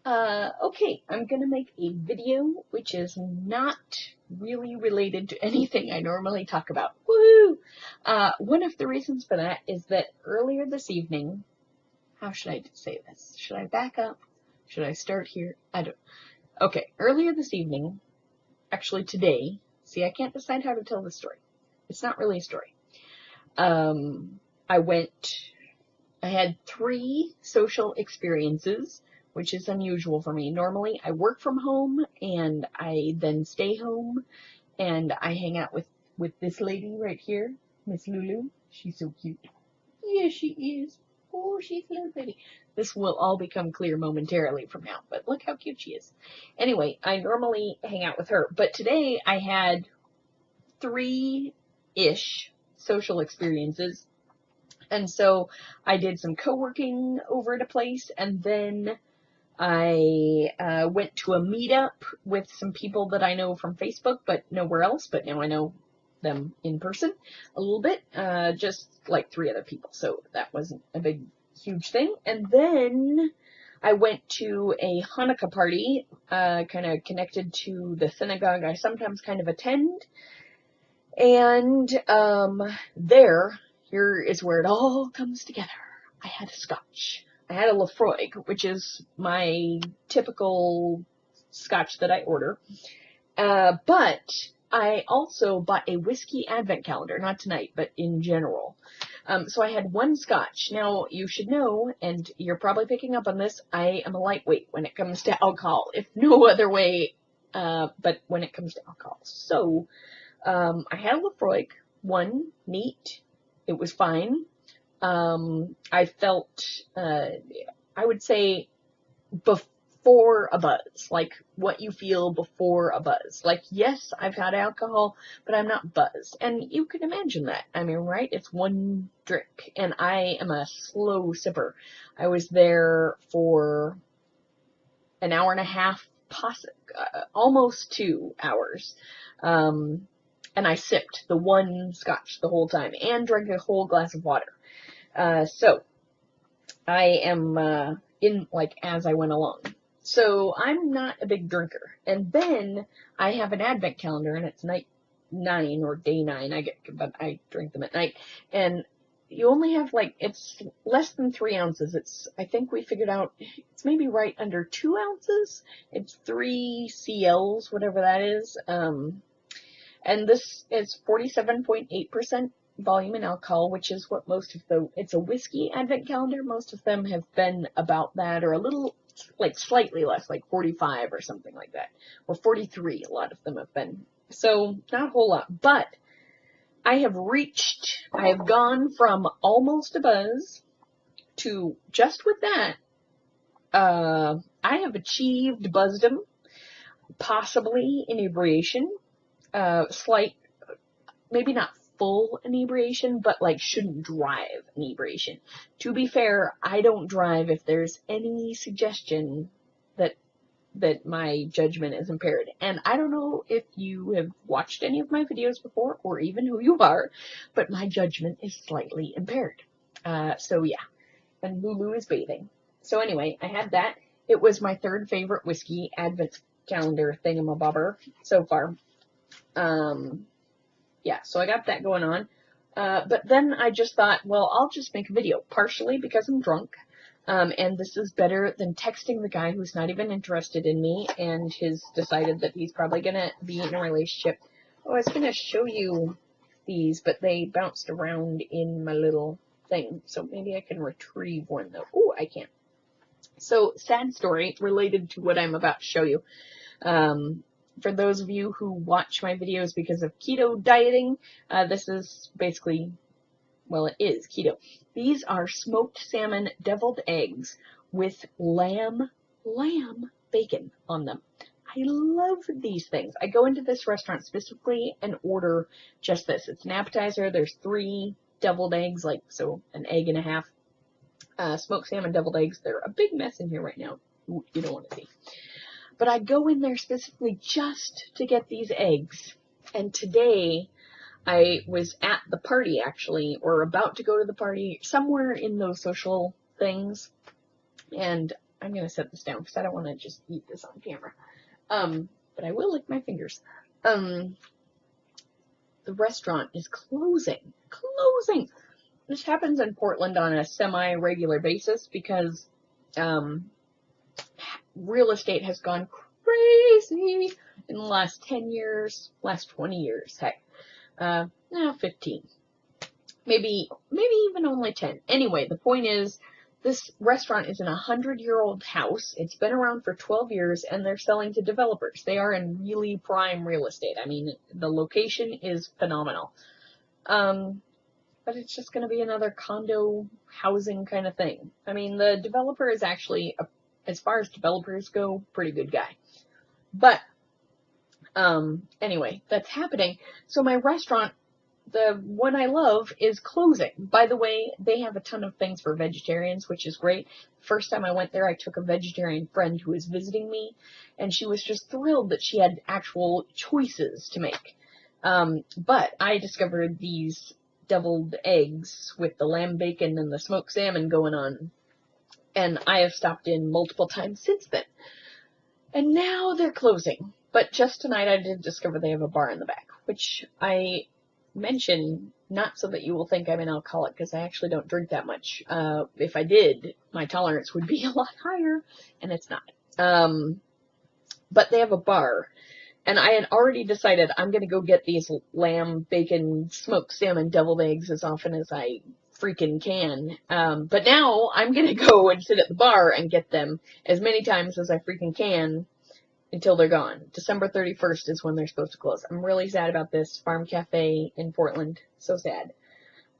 Okay, I'm gonna make a video which is not really related to anything I normally talk about. Woohoo! One of the reasons for that is that earlier this evening, how should I say this? Should I back up? Should I start here? I don't. Okay, earlier this evening, actually today, see, I can't decide how to tell the story. It's not really a story. I had 3 social experiences, which is unusual for me. Normally, I work from home and I then stay home and I hang out with this lady right here, Miss Lulu. She's so cute. Yes, she is. Oh, she's a little bitty. This will all become clear momentarily from now, but look how cute she is. Anyway, I normally hang out with her, but today I had 3-ish social experiences. And so I did some co-working over at a place, and then I went to a meetup with some people that I know from Facebook, but nowhere else, but now I know them in person a little bit, just like 3 other people, so that wasn't a big, huge thing. And then I went to a Hanukkah party, kind of connected to the synagogue I sometimes kind of attend, and here is where it all comes together. I had a scotch. I had a Lafroig, which is my typical scotch that I order. But I also bought a whiskey advent calendar, not tonight, but in general. So I had 1 scotch. Now, you should know, and you're probably picking up on this, I am a lightweight when it comes to alcohol, if no other way, but when it comes to alcohol. So, I had a Lafroig, 1, neat. It was fine. I felt, I would say before a buzz, like what you feel before a buzz. Like, yes, I've had alcohol, but I'm not buzzed. And you can imagine that. I mean, right? It's 1 drink, and I am a slow sipper. I was there for an hour and a half, almost 2 hours. And I sipped the 1 scotch the whole time and drank a whole glass of water. So I am in like as I went along. So I'm not a big drinker. And then I have an advent calendar, and it's night 9 or day 9. But I drink them at night. And you only have it's less than 3 ounces. I think we figured out it's maybe right under 2 ounces. It's 3 CLs, whatever that is. And this is 47.8% volume in alcohol, which is what it's a whiskey advent calendar. Most of them have been about that, or a little, slightly less, like 45 or something like that. Or 43, a lot of them have been. So, not a whole lot. But, I have gone from almost a buzz to just with that, I have achieved buzzdom, possibly inebriation. Slight, maybe not full inebriation, but shouldn't drive inebriation. To be fair, I don't drive if there's any suggestion that my judgment is impaired. And I don't know if you have watched any of my videos before, or even who you are, but my judgment is slightly impaired. So yeah, and Lulu is bathing. So anyway, I had that. It was my 3rd favorite whiskey advent calendar thingamabobber so far. Yeah, so I got that going on. But then I just thought, well, I'll just make a video, partially because I'm drunk. And this is better than texting the guy who's not even interested in me and has decided that he's probably going to be in a relationship. Oh, I was going to show you these, but they bounced around in my little thing. So maybe I can retrieve one, though. Oh, I can't. So, sad story related to what I'm about to show you. For those of you who watch my videos because of keto dieting, this is basically, well, it is keto. These are smoked salmon deviled eggs with lamb bacon on them. I love these things. I go into this restaurant specifically and order just this. It's an appetizer. There's 3 deviled eggs, so an egg and a half. Smoked salmon deviled eggs. They're a big mess in here right now. You don't want to see. But I go in there specifically just to get these eggs. And today, I was at the party, actually, or about to go to the party, somewhere in those social things. And I'm going to set this down because I don't want to just eat this on camera. But I will lick my fingers. The restaurant is closing. Closing! This happens in Portland on a semi-regular basis because real estate has gone crazy in the last 10 years, last 20 years, heck. 15. Maybe even only 10. Anyway, the point is, this restaurant is in a 100-year-old house. It's been around for 12 years, and they're selling to developers. They are in really prime real estate. I mean, the location is phenomenal. But it's just going to be another condo housing kind of thing. I mean, the developer is actually, as far as developers go, pretty good guy. But, anyway, that's happening. So my restaurant, the one I love, is closing. By the way, they have a ton of things for vegetarians, which is great. First time I went there, I took a vegetarian friend who was visiting me, and she was just thrilled that she had actual choices to make. But I discovered these deviled eggs with the lamb bacon and the smoked salmon going on, and I have stopped in multiple times since then. And now they're closing. But just tonight I did discover they have a bar in the back, which I mention not so that you will think I'm an alcoholic, because I actually don't drink that much. If I did, my tolerance would be a lot higher, and it's not. But they have a bar, and I had already decided I'm going to go get these lamb, bacon, smoked salmon, deviled eggs as often as I freaking can. But now I'm going to go and sit at the bar and get them as many times as I freaking can until they're gone. December 31st is when they're supposed to close. I'm really sad about this. Farm Cafe in Portland. So sad.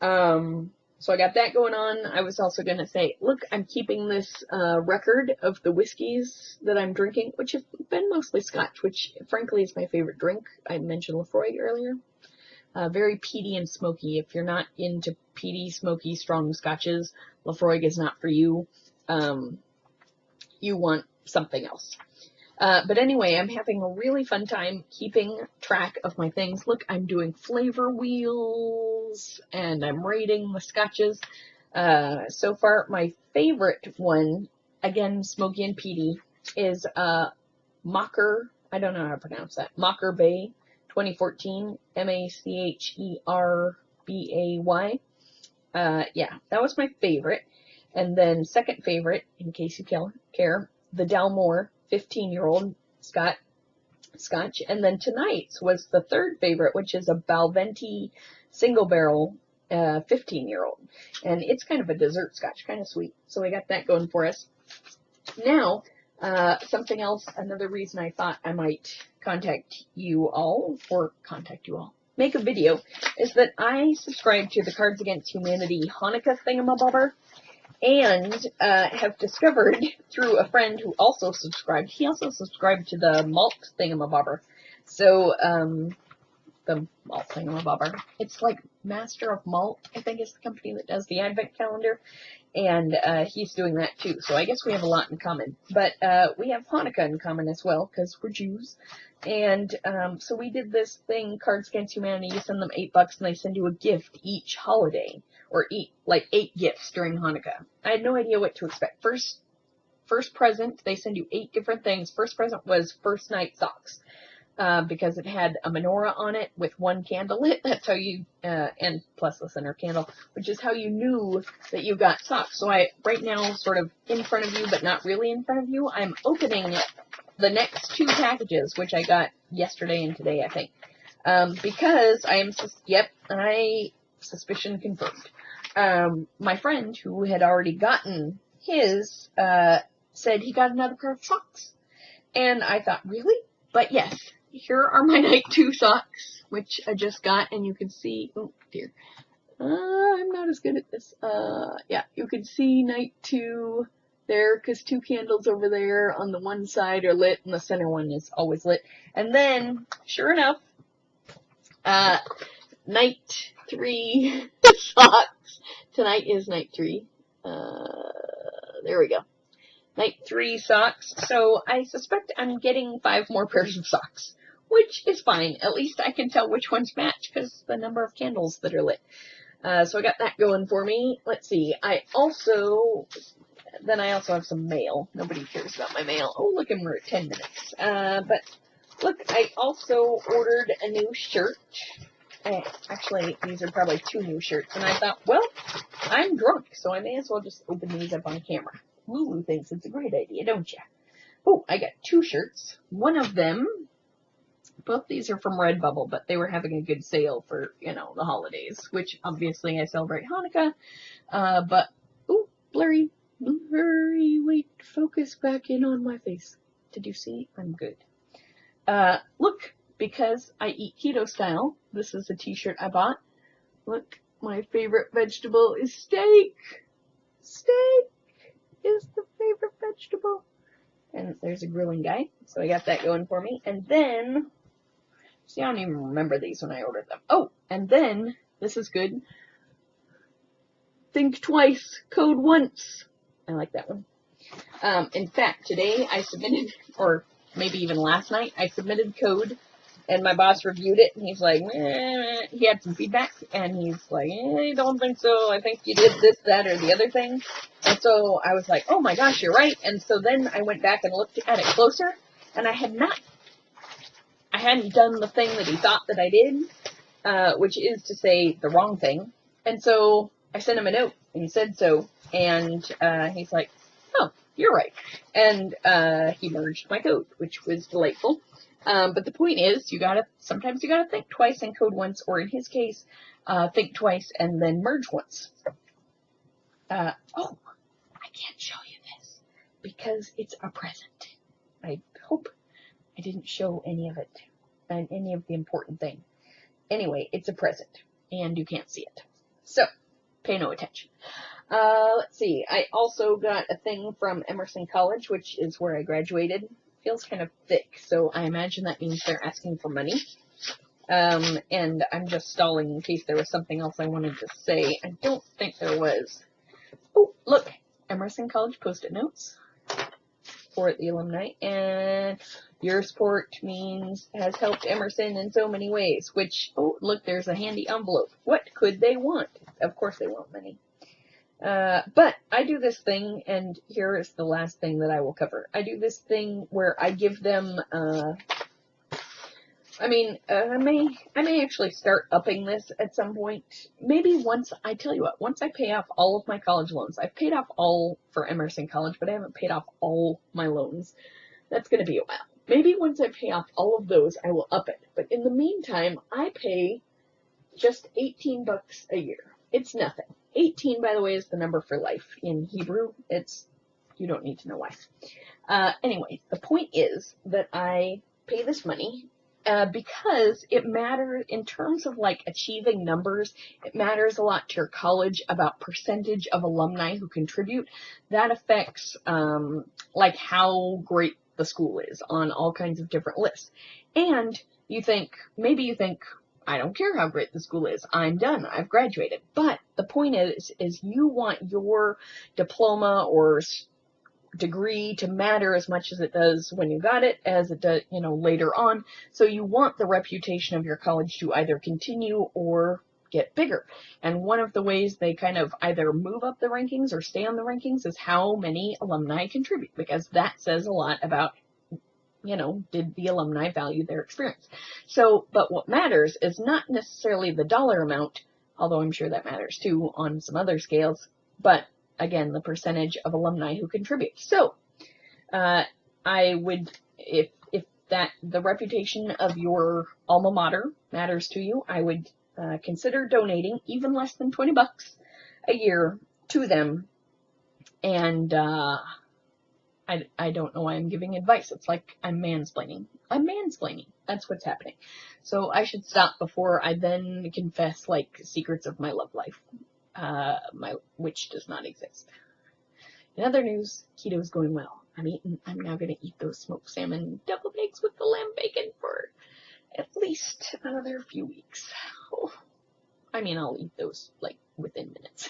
So I got that going on. I was also going to say, look, I'm keeping this record of the whiskeys that I'm drinking, which have been mostly Scotch, which frankly is my favorite drink. I mentioned Lefroy earlier. Very peaty and smoky. If you're not into peaty, smoky, strong Scotches, Lefroy is not for you. You want something else. But anyway, I'm having a really fun time keeping track of my things. Look, I'm doing flavor wheels, and I'm rating the scotches. So far, my favorite one, again, smoky and peaty, is Mocker, I don't know how to pronounce that, Mocker Bay 2014, Macherbay. Yeah, that was my favorite. And then second favorite, in case you care, the Dalmore 15-year-old Scotch. And then tonight's was the third favorite, which is a Balvenie single barrel 15-year-old. And it's kind of a dessert Scotch, kind of sweet. So we got that going for us. Now, something else, another reason I thought I might make a video, is that I subscribe to the Cards Against Humanity Hanukkah thingamabobber. And have discovered through a friend who also subscribed, he also subscribed to the malt thingamabobber. So, the malt thingamabobber. It's like Master of Malt, I think is the company that does the Advent calendar. And he's doing that too. So I guess we have a lot in common. But we have Hanukkah in common as well, because we're Jews. And so we did this thing, Cards Against Humanity. You send them $8 and they send you a gift each holiday. Or like 8 gifts during Hanukkah. I had no idea what to expect. First present, they send you 8 different things. First present was first night socks. Because it had a menorah on it with 1 candle lit. That's how you, and plus the center candle, which is how you knew that you got socks. So right now, sort of in front of you, but not really in front of you, I'm opening the next 2 packages, which I got yesterday and today, I think. Because suspicion confirmed. My friend who had already gotten his, said he got another pair of socks. And I thought, really? But yes, here are my night 2 socks, which I just got, and you can see, oh dear, I'm not as good at this. Yeah, you can see night 2 there, because 2 candles over there on the one side are lit, and the center one is always lit. And then, sure enough, night 3 socks. Tonight is night 3. There we go. Night 3 socks. So I suspect I'm getting 5 more pairs of socks, which is fine. At least I can tell which ones match because the number of candles that are lit. So I got that going for me. Let's see. I also then I also have some mail. Nobody cares about my mail. Oh, look, and we're at 10 minutes. But look, I also ordered a new shirt. Actually, these are probably 2 new shirts. And I thought, well, I'm drunk, so I may as well just open these up on camera. Lulu thinks it's a great idea, don't you? Oh, I got 2 shirts. One of them, both these are from Redbubble, but they were having a good sale for, you know, the holidays, which obviously I celebrate Hanukkah. But, ooh, blurry, wait, focus back in on my face. Did you see? I'm good. Look, because I eat keto style, this is a t-shirt I bought. Look, my favorite vegetable is steak. Steak is the favorite vegetable. And there's a grilling guy, so I got that going for me. And then, see, I don't even remember these when I ordered them. Oh, and then, this is good. Think twice, code once. I like that one. In fact, today I submitted, or maybe even last night, I submitted code, and my boss reviewed it, and he's like, he had some feedback, and he's like, I don't think so. I think you did this, that, or the other thing. And so I was like, oh my gosh, you're right. And so then I went back and looked at it closer, and I hadn't done the thing that he thought that I did, which is to say the wrong thing. And so I sent him a note, and he said so, and he's like, oh, you're right. And he merged my code, which was delightful. But the point is, sometimes you gotta think twice and code once, or in his case, think twice and then merge once. Oh, I can't show you this because it's a present. I hope I didn't show any of it and any of the important thing. Anyway, it's a present and you can't see it. So, pay no attention. Let's see. I also got a thing from Emerson College, which is where I graduated. Feels kind of thick, so I imagine that means they're asking for money. And I'm just stalling in case there was something else I wanted to say. I don't think there was. Oh, look. Emerson College Post-it notes for the alumni. And your support has helped Emerson in so many ways. Which, oh, look, there's a handy envelope. What could they want? Of course they want money. But I do this thing, and here is the last thing that I will cover. I do this thing where I give them, I may actually start upping this at some point. Maybe once I pay off all of my college loans. I've paid off all for Emerson College, but I haven't paid off all my loans. That's going to be a while. Maybe once I pay off all of those, I will up it. But in the meantime, I pay just $18 a year. It's nothing. 18, by the way, is the number for life in Hebrew. You don't need to know why. Anyway, the point is that I pay this money because it matters in terms of like achieving numbers. It matters a lot to your college about percentage of alumni who contribute. That affects like how great the school is on all kinds of different lists. And maybe you think, I don't care how great the school is. I'm done. I've graduated. But the point is you want your diploma or degree to matter as much as it does when you got it, as it does, later on. So you want the reputation of your college to either continue or get bigger. And one of the ways they kind of either move up the rankings or stay on the rankings is how many alumni contribute, because that says a lot about did the alumni value their experience? So, but what matters is not necessarily the dollar amount, although I'm sure that matters too on some other scales, but again, the percentage of alumni who contribute. So, I would, if the reputation of your alma mater matters to you, I would consider donating even less than $20 a year to them. And, I don't know why I'm giving advice. It's like I'm mansplaining. That's what's happening. So I should stop before I then confess like secrets of my love life, which does not exist. In other news, keto is going well. I'm now going to eat those smoked salmon deviled eggs with the lamb bacon for at least another few weeks. Oh, I'll eat those like within minutes.